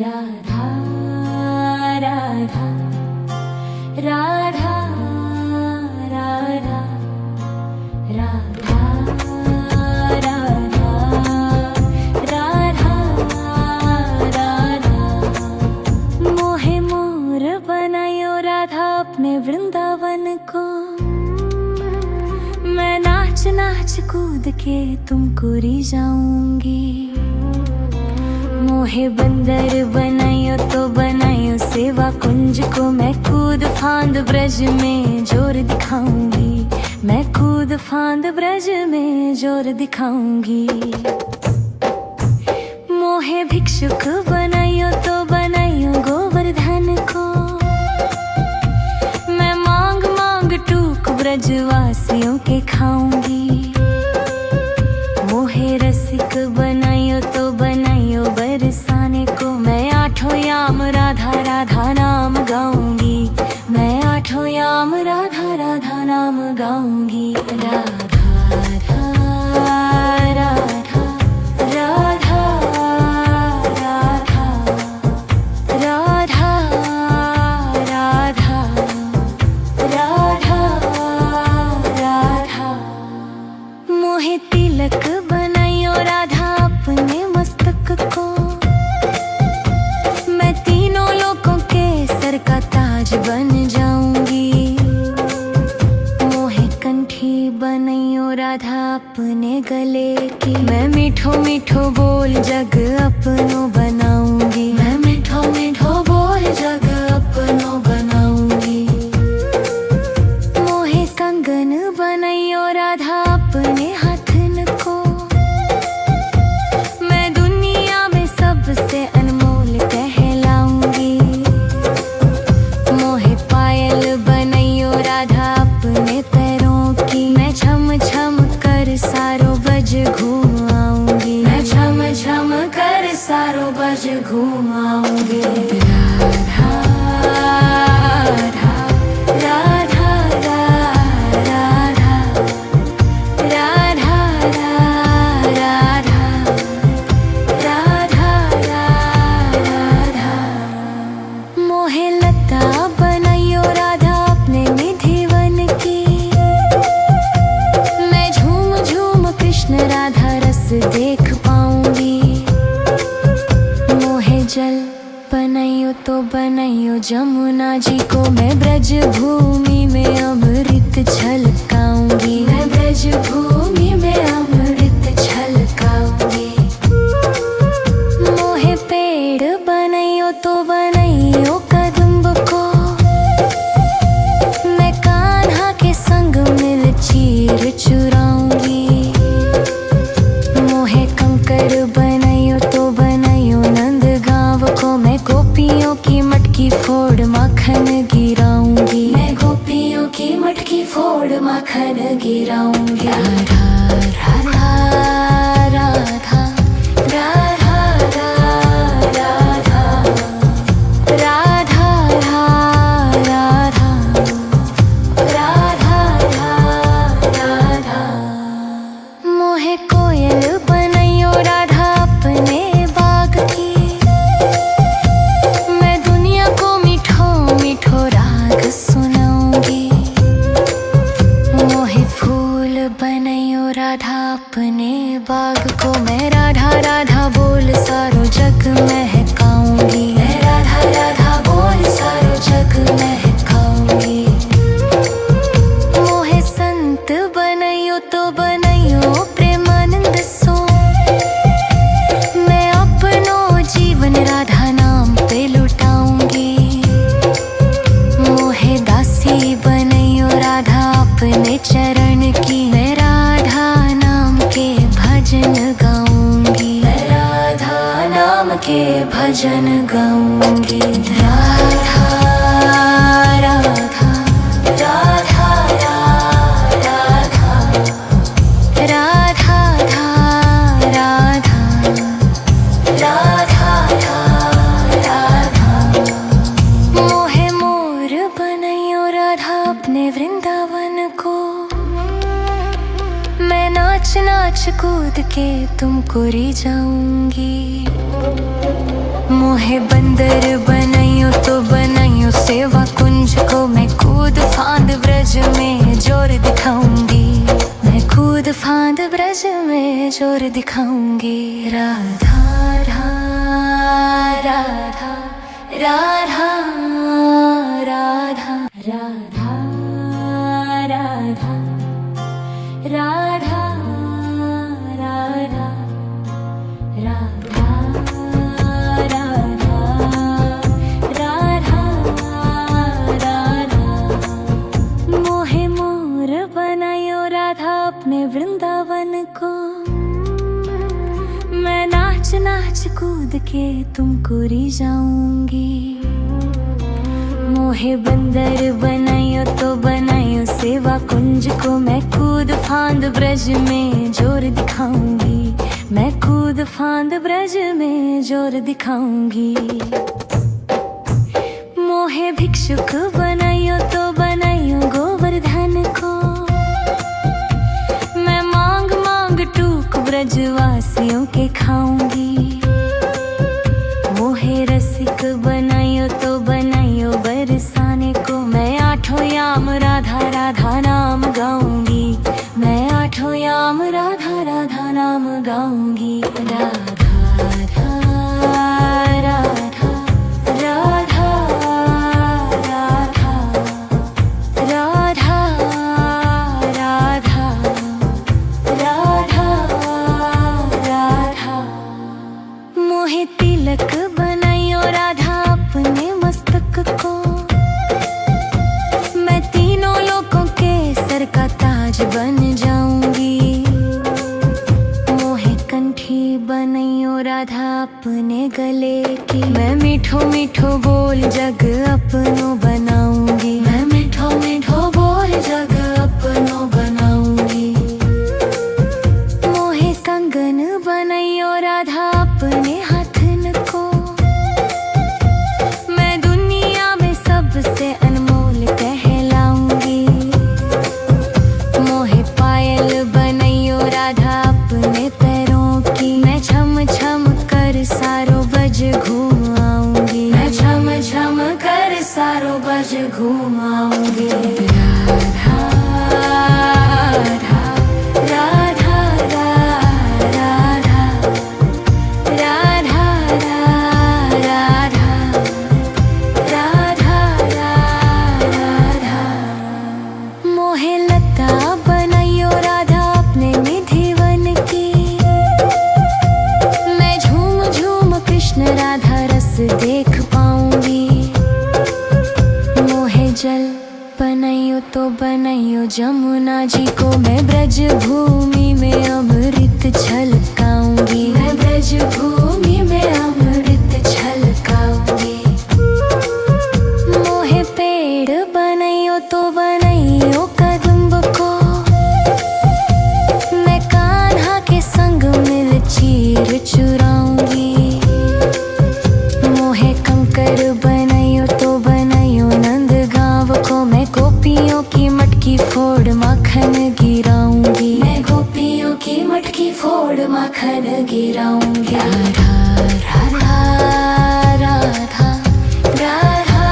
राधा राधा राधा राधा राधा राधा राधा राधा मोहे मोर बनायो राधा अपने वृंदावन को। मैं नाच नाच कूद के तुमको रिझाऊंगी। मोहे बंदर बनायो तो बनायो सेवा कुंज को। मैं कूद फांद ब्रज में जोर दिखाऊंगी। मैं कूद फांद ब्रज में जोर दिखाऊंगी। मोहे भिक्षुक बनायो तो बनायो गोवर्धन को। मैं मांग मांग टूक ब्रजवासियों के खाऊंगी। मोहे रसिक बनायो तो बनायो बरसाने को। मैं आठों याम राधा राधा नाम गाऊंगी। मैं आठों याम राधा राधा नाम गाऊंगी। राधा राधा राधा राधा राधा राधा राधा राधा। मोहे तिलक बनायो राधा अपने मस्तक को। मैं तीनों लोगों के सर का ताज बन जाऊंगी। मोहे कंठी बनायो राधा अपने गले की। मैं मीठो मीठो बोल जग अपनो बनाऊंगी। मैं मीठो मीठो बोल जग अपनो बनाऊंगी। मोहे कंगन बनायो राधा अपने हाथन को। मैं दुनिया में सबसे अनमोल कहलाऊंगी। मोहे पायल बनायो राधा अपने पैरों की। मैं छम छम कर सारो बज घूम आऊंगी। मैं छम छम कर सारो बज घूम आऊंगी। राधा राधा राधा राधा राधा राधा राधा राधा। मोहे लता बनायो राधा अपने निधिवन की। मैं झूम झूम कृष्ण राधा रस देख पाऊंगी। मोहे जल बनायो तो बनायो जमुना जी को। मैं ब्रज भूमि में अमृत छलकाऊंगी। मैं ब्रज भूमि में अमृत छलकाऊंगी। मोहे पेड़ बनायो तो बनायो कदम्ब को। मैं कान्हा के संग मिल चीर चुराऊंगी। मोहे कंकर बनायो तो बनायो नंद गांव को। मैं गोपियों की मटकी फोड़ माखन गिराऊंगी। मैं गोपियों की मटकी फोड़ माखन गिराऊंगी। राधा राधा राधा राधा राधा राधा राधा राधा राधा। मोहे कोयल बनायो राधा अपने बाग की। मैं दुनिया को मीठो मीठो राग सुनाऊंगी। मोहे फूल बनायो राधा अपने बाग को। मैं राधा राधा बोल सारो जग महकाऊंगी। मैं राधा राधा बोल सारो जग महकाऊंगी। मोहे संत बनायो तो बनायो प्रेमानंद सो। मैं अपनो जीवन राधा नाम पे लुटाऊंगी। मोहे दासी बनायो राधा अपने चरण की। मैं राधा नाम के भजन गाऊंगी। मैं राधा नाम के भजन गाऊंगी। राधा राधा राधा राधा राधा राधा राधा। मोहे मोर बनायो राधा अपने वृंदावन को। मैं नाच नाच कूद के तुमको री जाऊंगी। मोहे बंदर बनाइयो तो बनाइयो सेवा कुंज को, मैं कूद फांद ब्रज में जोर दिखाऊंगी। मैं कूद फांद ब्रज में जोर दिखाऊंगी। राधा राधा राधा राधा राधा राधा राधा राधा राधा राधा राधा राधा। मोहे मोर बनायो राधा अपने वृंदावन को, मैं नाच नाच कूद के तुमको री जाऊंगी। मोहे बंदर बनायो तो बनायो सेवा कुंज को, मैं कूद फांद ब्रज में जोर दिखाऊंगी। मैं कूद फांद ब्रज में जोर दिखाऊंगी। मोहे भिक्षुक बनायो तो बनायो गोवर्धन को, मैं मांग मांग टूक ब्रजवासियों के खाऊंगी। मोहे रसिक बनायो तो बनायो बरसाने को, मैं आठों याम राधा राधा नाम गाऊंगी। मैं आठों याम राधा राधा नाम गाऊंगी। राधा राधा राधा राधा राधा राधा राधा राधा राधा। मोहे तिलक बनायो राधा अपने मस्तक को, मैं तीनों लोगों के सर का ताज बन जाऊंगी। मोहे कंठी बनायो राधा अपने गले की, मैं मीठो मीठो बोल जग अपनो बनाऊंगी। मैं मीठो मीठो बोल जग अपनो बनाऊंगी। मोहे कंगन बनायो राधा अपने हाथन को, मैं दुनिया में सबसे अनमोल कहलाऊंगी। मोहे पायल बनायो राधा अपने पैरों की, मैं छम छम कर सारो बज घूम आऊंगी। मैं छम छम कर सारो बज घूम आऊंगी। राधा राधा राधा राधा राधा राधा राधा राधा। मोहे लता बनायो राधा अपने निधि वन की, मैं झूम झूम कृष्ण राधा रस देख पाऊंगी। मोहे जल बनायो तो बनायो जमुना जी को, मैं ब्रज भूमि में अमृत छलकाऊंगी। मैं ब्रज भूमि में अमृत छलकाऊंगी। मोहे पेड़ बनायो तो बनायो कदम्ब को, मैं कान्हा के संग मिल चीर चुराऊंगी। मोहे कंकर बनायो तो बनायो नंद गांव को, मैं गोपियों की मटकी फोड़ माखन गिराऊंगी। मैं गोपियों की मटकी फोड़ माखन गिराऊंगी। राधा राधा राधा राधा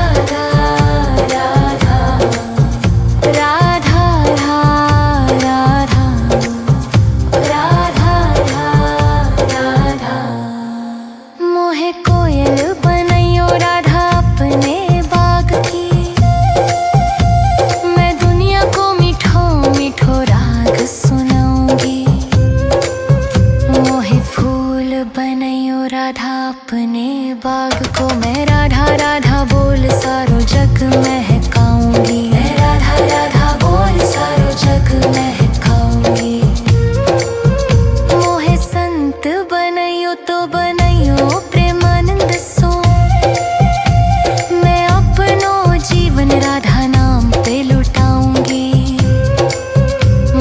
राधा राधा राधा राधा राधा। मोहे कोयल बनायो राधा अपने बाग की, मैं दुनिया को मीठो मीठो राग सुनाऊंगी। मोहे फूल बनायो राधा अपने बाग को, मैं राधा राधा बोल सारो जग महकाऊंगी। मैं राधा राधा बोल सारो जग महकाऊंगी। मोहे संत बनायो तो बनायो प्रेमानंद सो, मैं अपनो जीवन राधा नाम पे लुटाऊंगी।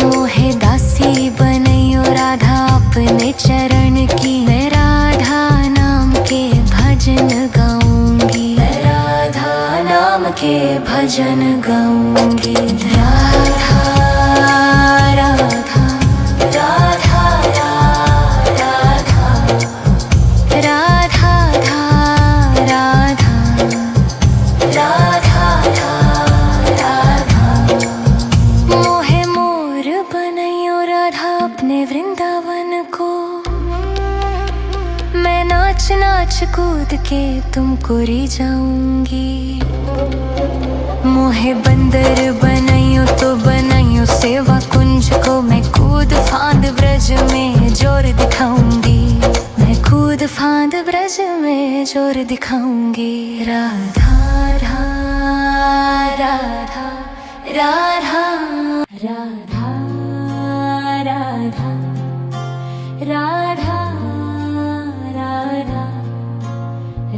मोहे दासी बनायो राधा अपने चरण की, मैं राधा नाम के भजन गाऊंगी। मैं राधा नाम के भजन गाऊंगी। राधा राधा राधा कूद के तुमको री जाऊंगी। मोहे बंदर बनाइयो तो बनाइयो सेवा कुंज को, मैं कूद फांद ब्रज में जोर दिखाऊंगी। मैं कूद फांद ब्रज में जोर दिखाऊंगी। राधा राधा राधा राधा राधा राधा राधा राधा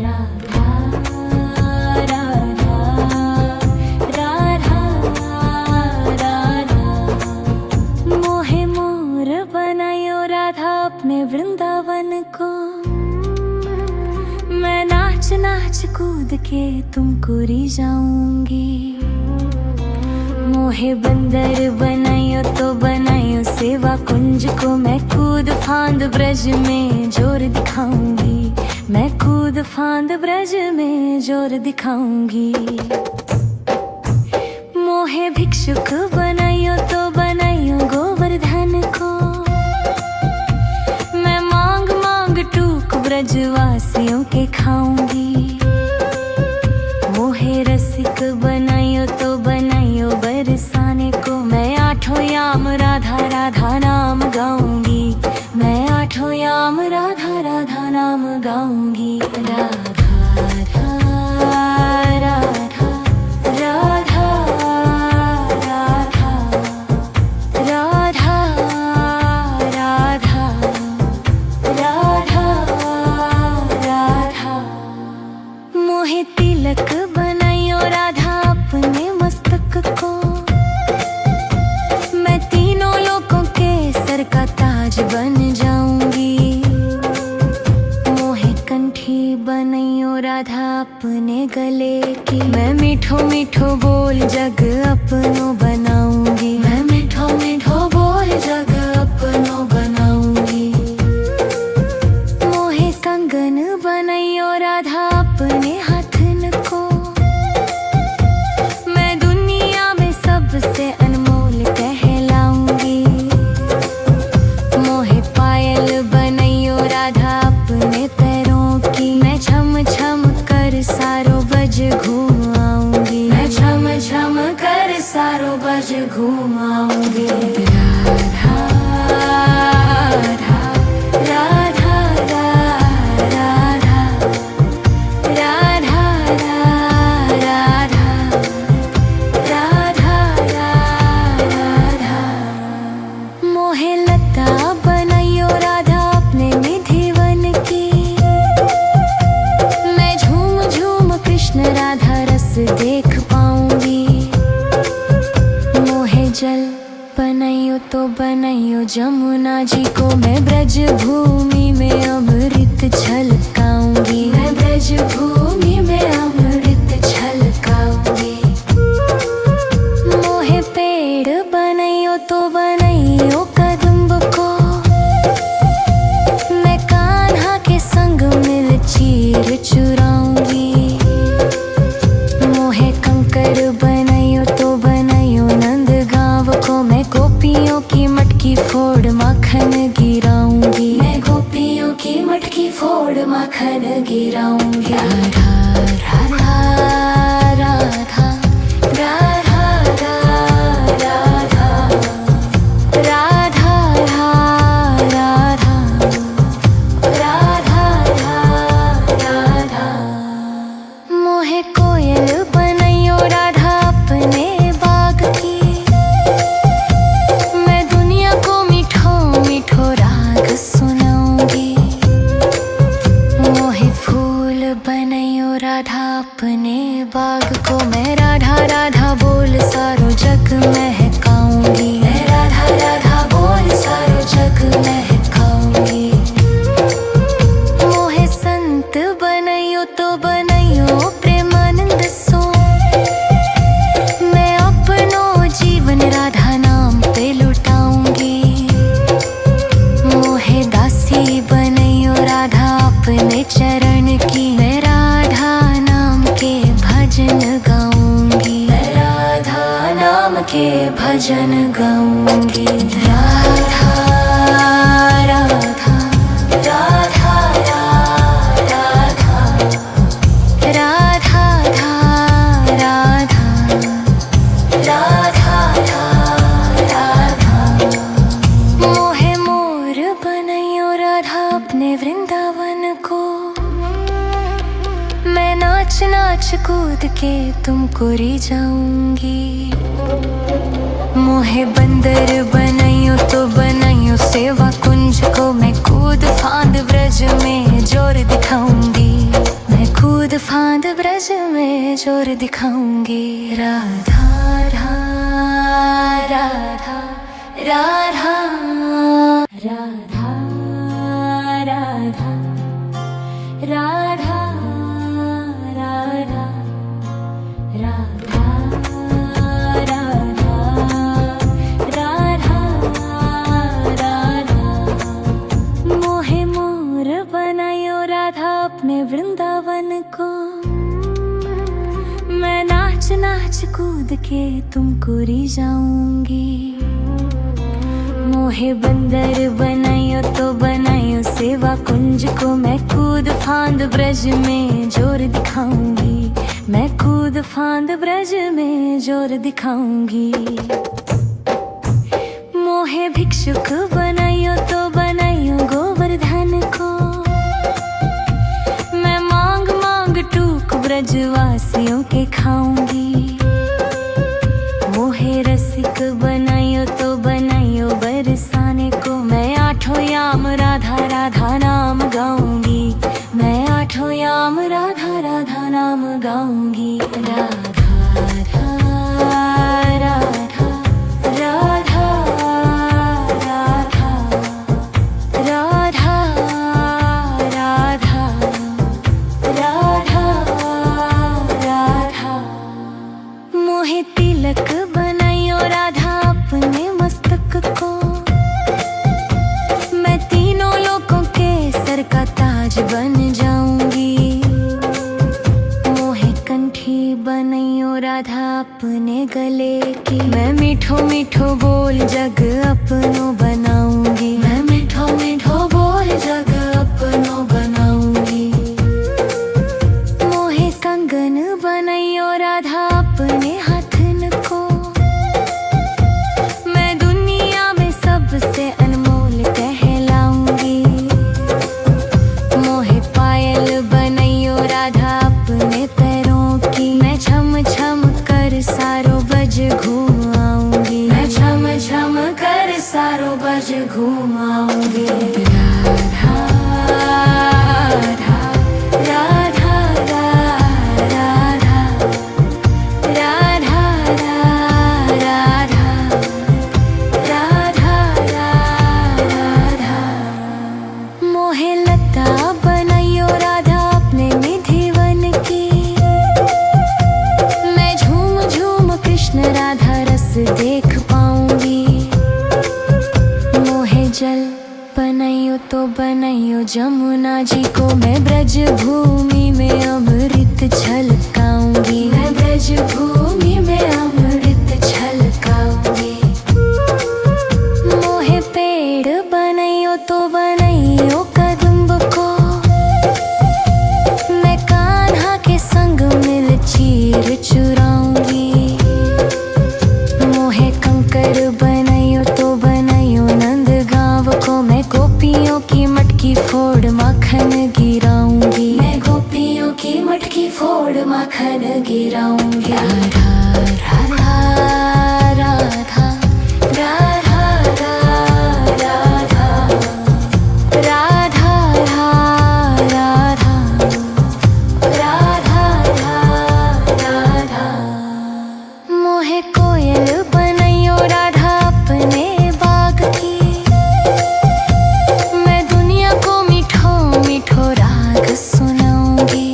राधा राधा राधा। मोहे मोर बनायो राधा अपने वृंदावन को, मैं नाच नाच कूद के तुमको री जाऊंगी। मोहे बंदर बनायो तो बनायो सेवा कुंज को, मैं कूद फांद ब्रज में जोर दिखाऊंगी। मैं कूद फांद ब्रज में जोर दिखाऊंगी। मोहे भिक्षुक बनायो तो बनायो गोवर्धन को, मैं मांग मांग टूक ब्रजवासियों के खाऊंगी। मोहे रसिक बनायो तो बनायो बरसाने को, मैं आठों याम राधा राधा नाम गाऊंगी। मैं आठों याम राधा राधा नाम गाऊंगी। राधा राधा राधा राधा राधा राधा राधा राधा। मोहे तिलक बनायो राधा अपने मस्तक को, मैं तीनों लोगों के सर का ताज बन जाऊंगी। मोहे कंठी बनायो राधा अपने गले की, मैं मीठो मीठो बोल जग अपनो बनाऊंगी। मैं मीठो मीठो बोल जग अपनो बनाऊंगी। मोहे कंगन बनायो राधा अपने हाथन को, मैं दुनिया में सबसे अनमोल कहलाऊंगी। मोहे पायल बनायो राधा अपने पैरों की, मैं छम छम कर सारो बज घूम आऊंगी। मैं छम छम कर सारो बज घूम आऊंगी। राधा राधा राधा राधा राधा राधा राधा। मोहे लता बनायो राधा अपने निधि वन की, मैं झूम झूम कृष्ण राधा रस देख पाऊंगी। मोहे जल बनायो तो बनायो जमुना जी को, मैं ब्रज भूमि में अमृत छलकाऊंगी। मैं ब्रज भूमि में अमृत छलकाऊंगी। मोहे पेड़ बनायो तो बनायो कदम्ब को, मैं कान्हा के संग मिल चीर चुराऊंगी। मोहे कंकर बनायो तो बनायो नंद गांव को, मैं गोपियों की मटकी फोड़ माखन गिराऊंगी। मैं गोपियों की मटकी फोड़ माखन गिराऊंगी। राधा राधा राधा राधा राधा राधा राधा राधा। मोहे कोयल बनायो राधा अपने बाग की, मैं दुनिया को मीठो मीठो राग सुनाऊंगी। मोहे फूल बनायो राधा अपने बाग को, मैं राधा राधा बोल सारो जग महकाऊंगी। मैं राधा राधा बोल सारो जग महकाऊंगी। मोहे संत बनायो तो बनायो प्रेमानंद सो, मैं अपनो जीवन राधा नाम पे लुटाऊंगी। मोहे दासी बनायो राधा अपने चरण की, मैं राधा नाम के भजन गाऊंगी। मैं राधा नाम के भजन गाऊंगी। राधा राधा राधा राधा नाच नाच कूद के तुमको री जाऊंगी। मोहे बंदर बनाइयो तो बनाइयो सेवा कुंज को, मैं कूद फांद ब्रज में जोर दिखाऊंगी। मैं कूद फांद ब्रज में जोर दिखाऊंगी। राधा राधा राधा राधा राधा राधा राधा राधा राधा राधा राधा। मोहे मोर बनायो राधा अपने वृंदावन को, मैं नाच नाच कूद के तुमको री जाऊंगी। मोहे बंदर बनाइयो तो बनाइयो सेवा कुंज को, मैं कूद फांद ब्रज में जोर दिखाऊंगी। मैं कूद फांद ब्रज में जोर दिखाऊंगी। मोहे भिक्षुक बनाइयो तो बनाइयो गोवर्धन को, मैं मांग मांग टूक ब्रजवासियों के खाऊंगी। मोहे रसिक बनाइयो तो बनाइयो बरसाने को, मैं आठों याम राधा राधा नाम गाऊंगी। मैं आठों याम राधा राधा नाम गाऊंगी। राधा राधा राधा राधा राधा राधा राधा राधा। मोहे तिलक बनाइयो राधा अपने मस्तक को, मैं तीनों लोगों के सर का ताज बन जाऊंगी। मोहे कंठी बनाइयो राधा अपने गले की, मैं मीठो मीठो बोल जग अपनो बनाऊंगी। मैं मीठो मीठो बोल जग अपनो बनाऊंगी। मोहे कंगन बनाइयो राधा अपने हाथन को, मैं दुनिया में सबसे अनमोल कहलाऊंगी। मोहे पायल बनाइयो राधा अपने पैरों की, मैं छम छम कर सारो बज घूम आऊंगी। मैं छम छम कर सारो बज घूम आऊंगी। राधा राधा राधा राधा राधा राधा राधा राधा। मोहे लता बनाइयो राधा अपने निधिवन की, मैं झूम झूम कृष्ण राधा रस देख पाऊंगी। मोहे जल बनाइयो तो बनाइयो जमुना जी को, मैं ब्रज भूमि में अमृत छलकाऊंगी। मैं ब्रज भूमि में अमृत छलकाऊंगी। मोहे पेड़ बनाइयो तो बनाइयो कदम्ब को, मैं कान्हा के संग मिल चीर चुराऊंगी। मोहे कंकर बनाइयो तो बनाइयो नंद गांव को, मैं गोपियों की मटकी फोड़ माखन गिराऊंगी। मैं गोपियों की मटकी फोड़ माखन गिराऊंगी। राधा राधा राधा राधा राधा राधा राधा राधा राधा। मोहे कोयल बनाइयो राधा अपने बाग की, मैं दुनिया को मीठो मीठो राग सुनाऊंगी।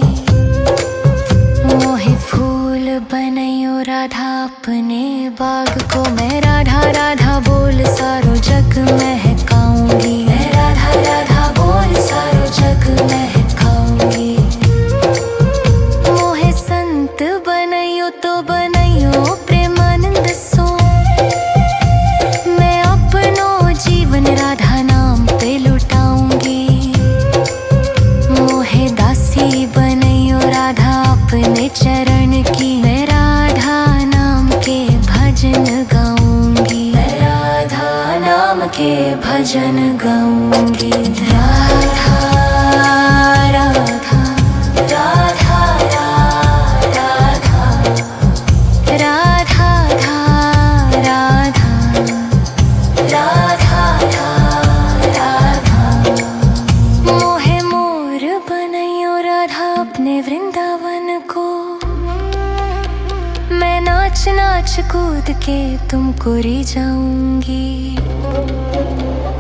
मोहे फूल बनाइयो राधा अपने बाग को, मैं राधा राधा बोल सारो जग महकाऊंगी। मैं राधा राधा बोल सारो जग महकाऊंगी। मोहे संत बनाइयो तो बनाइयो प्रेमानंद सो, मैं अपनो जीवन राधा नाम पे लुटाऊंगी। मोहे दासी बनाइयो राधा अपने चरण की, मैं राधा नाम के भजन गाऊंगी। मैं राधा नाम के भजन गाऊंगी। राधा राधा राधा राधा वृंदावन को। मैं नाच नाच कूद के तुमको री जाऊंगी।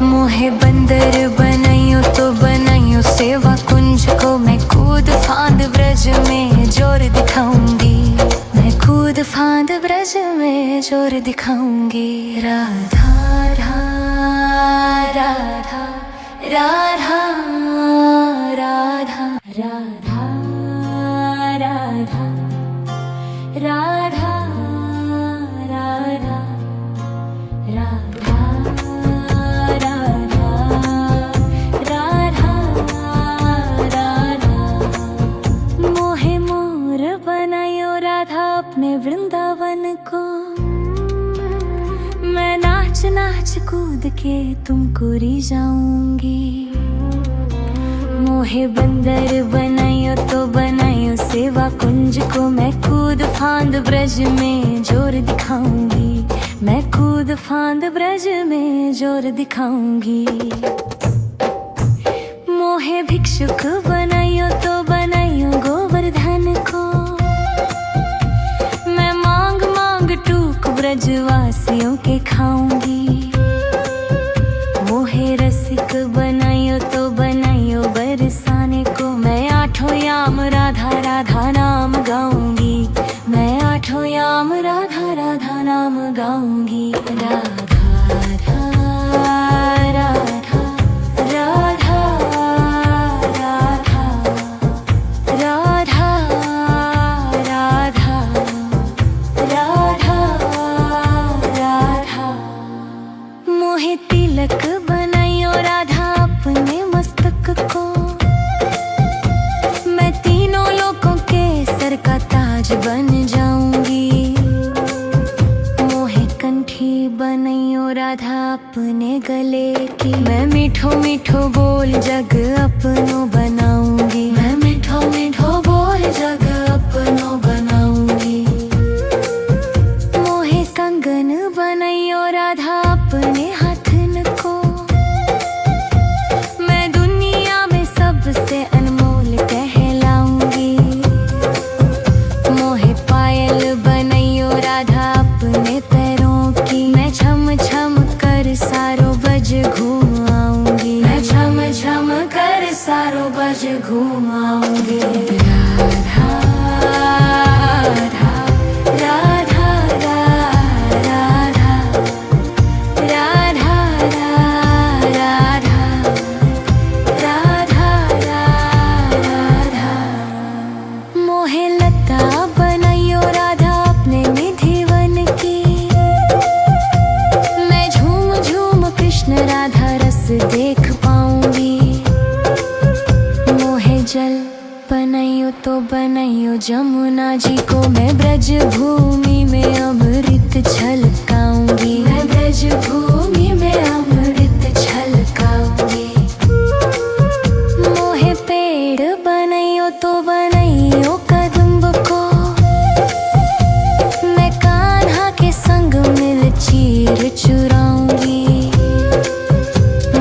मोहे बंदर बनाइयो तो बनाइयो सेवा कुंज को। मैं कूद फांद ब्रज में जोर दिखाऊंगी। मैं कूद फांद ब्रज में जोर दिखाऊंगी। राधा राधा राधा राधा राधा राधा राधा राधा राधा राधा राधा। मोहे मोर बनायो राधा अपने वृंदावन को। मैं नाच नाच कूद के तुमको री जाऊंगी। मोहे बंदर बनाइयो तो बनाइयो सेवा कुंज को। मैं कूद फांद ब्रज में जोर दिखाऊंगी। मैं कूद फांद ब्रज में जोर दिखाऊंगी। मोहे भिक्षुक बनाइयो तो बनाइयो गोवर्धन को। मैं मांग मांग टूक ब्रजवासियों के खाऊंगी। मोहे रसिक बनाइयो तो बनाइयो बरसाने को। मैं आठों याम राधा राधा नाम गाऊंगी। मैं आठों याम राधा राधा नाम गाऊंगी। राधा राधा राधा राधा राधा राधा राधा राधा। मोहे तिलक बनाइयो राधा अपने मस्तक को। मैं तीनों लोगों के सर का ताज बन जाऊंगी। मोहे कंठी बनाइयो राधा अपने गले की। मैं मीठो मीठो बोल जग अपनो बनाऊंगी। मैं मीठो मीठो बोल जग अपनो बनाऊंगी। मोहे कंगन बनाइयो राधा अपने हाथन को। मैं दुनिया में सबसे अनमोल कहलाऊंगी। मोहे पायल बनाइयो राधा अपने पैरों की। मैं छम छम कर सारो बज घूम आऊंगी। मैं छम छम कर सारो बज घूम आऊंगी। राधा राधा राधा राधा राधा राधा राधा राधा। मोहे लता बनाइयो राधा अपने निधिवन की। मैं झूम झूम कृष्ण राधा रस देख पाऊंगी। मोहे जल बनाइयो तो बनाइयो जमुना जी को। मैं ब्रज भूमि में अमृत छलकाऊंगी। मैं ब्रज भूमि में अमृत छलकाऊंगी। मोहे पेड़ बनाइयो तो बनाइयो कदम्ब को। मैं कान्हा के संग मिल चीर चुराऊंगी।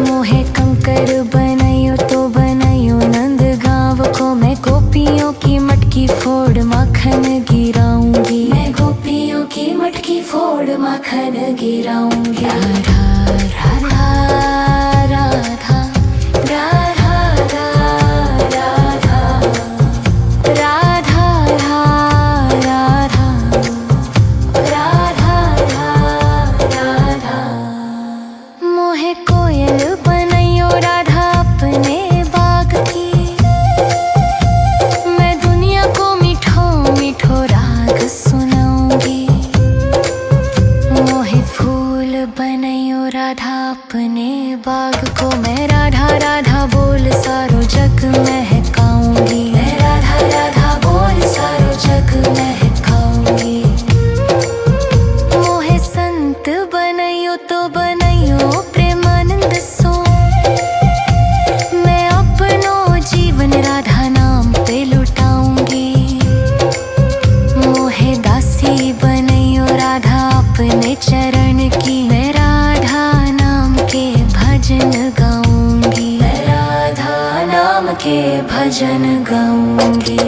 मोहे कंकर बनाइयो तो बनाइयो नंद गाँव को। मैं गोपियों की मटकी फोड़ माखन गिराऊंगी। मैं गोपियों की मटकी फोड़ माखन गिराऊंगी। राधा राधा राधा राधा राधा राधा राधा राधा राधा। मोहे कोयल बनाइयो राधा अपने बाग की। मैं दुनिया को मीठो मीठो राग सुनाऊंगी। मोहे फूल बनाइयो राधा अपने बाग को। मैं राधा राधा बोल सारो जग महकाऊंगी। मैं राधा राधा बोल सारो जग महकाऊंगी। मोहे संत बनाइयो तो बनाइयो प्रेमानंद सो। मैं अपनो जीवन राधा नाम पे लुटाऊंगी। मोहे दासी बनाइयो राधा अपने चरण की। मैं राधा नाम के भजन गाऊंगी। मैं राधा नाम के भजन गाऊंगी।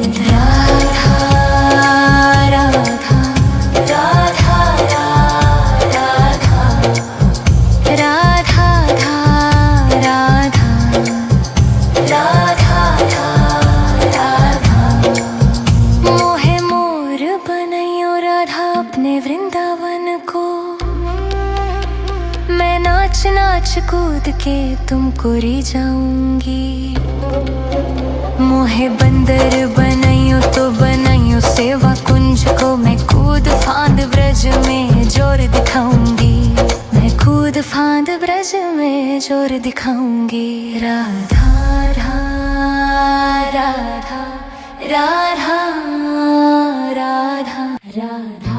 नाच कूद के तुमको री जाऊंगी। मोहे बंदर बनाइयो तो बनाइयो सेवा कुंज को, मैं कूद फांद ब्रज में जोर दिखाऊंगी। मैं कूद फांद ब्रज में जोर दिखाऊंगी। राधा राधा राधा राधा राधा राधा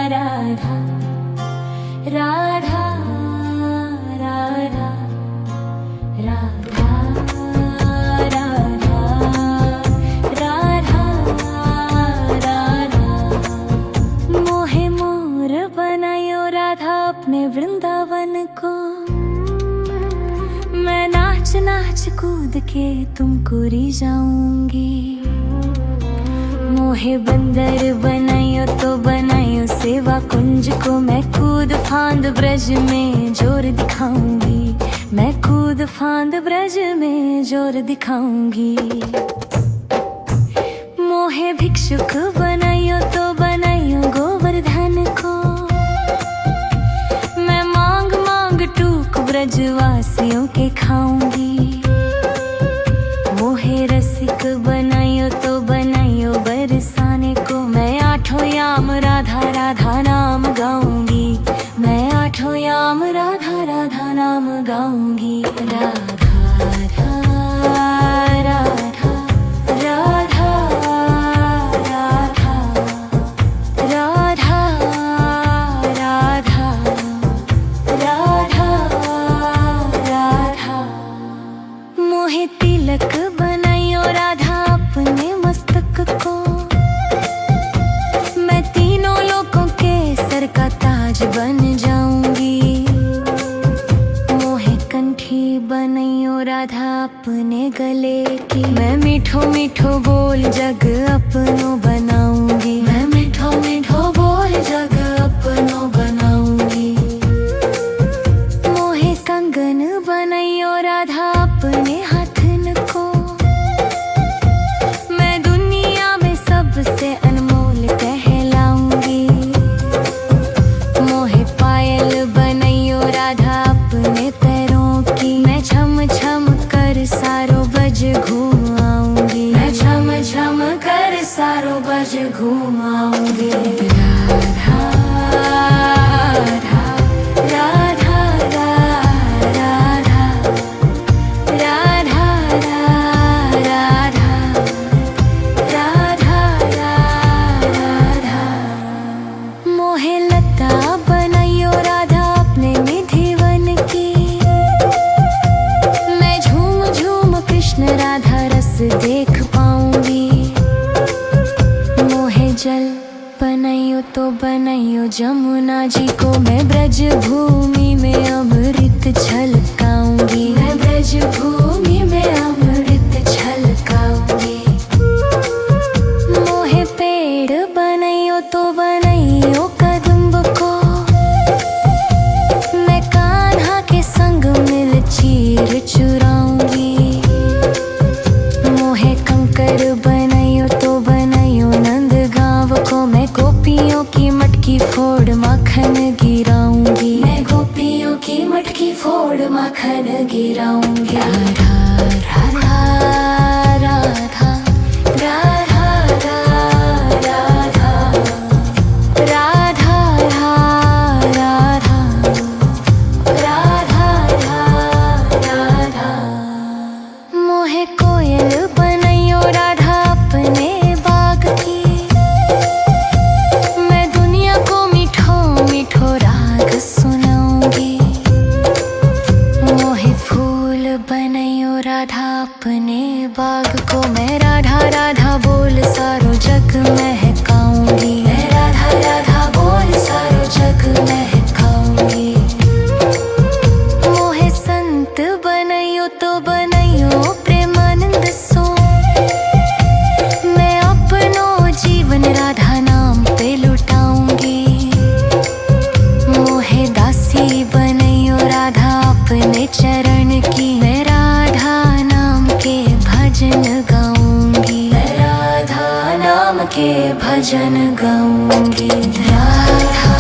राधा राधा राधा राधा राधा। मोहे मोर बनायो राधा अपने वृंदावन को, मैं नाच नाच कूद के तुमको री जाऊंगी। मोहे बंदर बनाइयो तो बनाइयो सेवा कुंज को, मैं कूद फांद ब्रज में जोर दिखाऊंगी। मैं कूद फांद ब्रज में जोर दिखाऊंगी। मोहे भिक्षुक बनाइयो तो बनाइयो गोवर्धन को, मैं मांग मांग टूक ब्रजवासियों के खाऊंगी। मोहे रसिक बनाइयो तो बनाइयो बरसाने को, मैं आठों याम राधा राधा नाम गाऊंगी। मैं आठों याम राधा राधा नाम गाऊंगी। राधा राधा राधा राधा राधा राधा राधा राधा। मोहे तिलक बनाइयो राधा अपने मस्तक को, मैं तीनों लोगों के सर का ताज बन जाऊंगी। मोहे कंठी बनाइयो राधा अपने गले की, मैं मीठो मीठो बोल जग अपनो बनाऊंगी। मैं मीठो मीठो बोल जग अपनो बनाऊंगी। मोहे कंगन बनाइयो राधा अपने हाथन को, मैं दुनिया में सबसे अनमोल कहलाऊंगी। मोहे पायल बनाइयो राधा अपने पैरों की, मैं छम छम कर सारो बज घूम आऊंगी। मैं छम छम कर सारो बज घूम आऊंगी। राधा राधा राधा राधा राधा राधा राधा राधा। मोहे लता बनाइयो राधा अपने निधिवन की, मैं झूम झूम कृष्ण राधा रस देख पाऊंगी। मोहे जल बनाइयो तो बनाइयो जमुना जी को, मैं ब्रज भूमि में अमृत छलकाऊंगी। मैं ब्रज भूमि में अमृत छलकाऊंगी। मोहे पेड़ बनाइयो तो बनाइयो कदम्ब को, मैं कान्हा के संग मिल चीर चुराऊंगी। मोहे कंकर बनाइयो तो बनाइयो नंद गांव को, मैं गोपियों की मटकी फोड़ माखन गिराऊंगी। मैं गोपियों की मटकी फोड़ माखन गिराऊंगी। राधा राधा राधा राधा राधा राधा राधा राधा राधा। मोहे कोयल बनाइयो राधा अपने बाग की, मैं दुनिया को मीठो मीठो राग सुनाऊंगी। मोहे फूल बनाइयो राधा अपने बाग को, मैं राधा राधा बोल सारो जग महकाऊंगी। मैं राधा राधा बोल सारो जग महकाऊंगी। मोहे संत बनाइयो तो बनाइयो प्रेमानंद सो, मैं अपनो जीवन राधा नाम पे लुटाऊंगी। मोहे दासी बनाइयो राधा अपने चरण की, मैं राधा नाम के भजन गाऊंगी। मैं राधा नाम के भजन गाऊंगी। राधा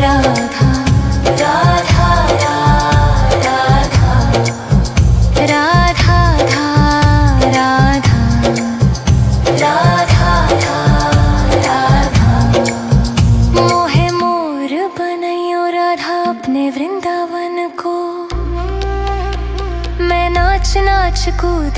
राधा राधा राधा अपने वृंदावन को। मैं नाच नाच कूद